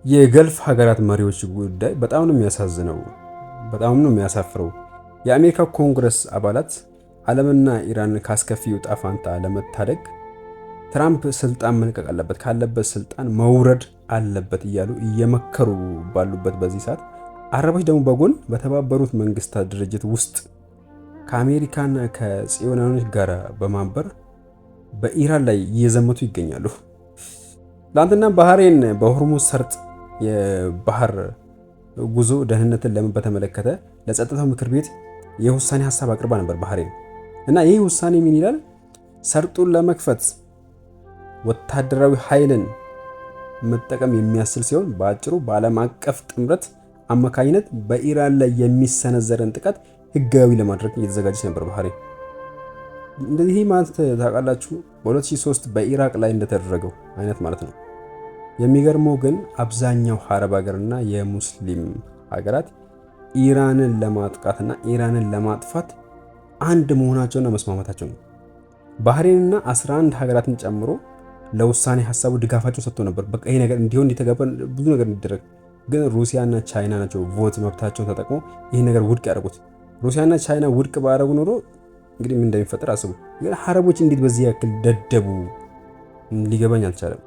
የገልፍ ሀገራት መሪዎች ጉዳይ በጣም ነው የሚያሳዝነው፣ በጣም ነው የሚያሳፍረው። የአሜሪካ ኮንግረስ አባላት ዓለምና ኢራን ካስከፊው ዕጣ ፈንታ ለመታደግ ትራምፕ ስልጣን መልቀቅ አለበት፣ ካለበት ስልጣን መውረድ አለበት እያሉ እየመከሩ ባሉበት በዚህ ሰዓት አረቦች ደግሞ በጎን በተባበሩት መንግስታት ድርጅት ውስጥ ከአሜሪካና ከጽዮናውያን ጋር በማበር በኢራን ላይ እየዘመቱ ይገኛሉ። ትናንትና ባህሬን በሆርሙዝ ሰርጥ የባህር ጉዞ ደህንነትን በተመለከተ ለጸጥታው ምክር ቤት የውሳኔ ሀሳብ አቅርባ ነበር ባህሬን። እና ይህ ውሳኔ ምን ይላል? ሰርጡን ለመክፈት ወታደራዊ ኃይልን መጠቀም የሚያስችል ሲሆን በአጭሩ በዓለም አቀፍ ጥምረት አማካኝነት በኢራን ላይ የሚሰነዘረን ጥቃት ህጋዊ ለማድረግ እየተዘጋጀች ነበር ባህሬን። እንደዚህ ማለት ታውቃላችሁ በ2003 በኢራቅ ላይ እንደተደረገው አይነት ማለት ነው። የሚገርመው ግን አብዛኛው አረብ ሀገርና የሙስሊም ሀገራት ኢራንን ለማጥቃትና ኢራንን ለማጥፋት አንድ መሆናቸውና መስማማታቸው ነው። ባህሬንና 11 ሀገራትን ጨምሮ ለውሳኔ ሀሳቡ ድጋፋቸው ሰጥቶ ነበር። በቃ ይሄ ነገር እንዲሆን እንዲተገበር ብዙ ነገር እንዲደረግ። ግን ሩሲያና ቻይና ናቸው ቮት መብታቸውን ተጠቅሞ ይሄ ነገር ውድቅ ያደረጉት። ሩሲያና ቻይና ውድቅ ባደረጉ ኖሮ እንግዲህ ምን እንደሚፈጠር አስቡ። ግን አረቦች እንዴት በዚህ ያክል ደደቡ ሊገባኝ አልቻለም።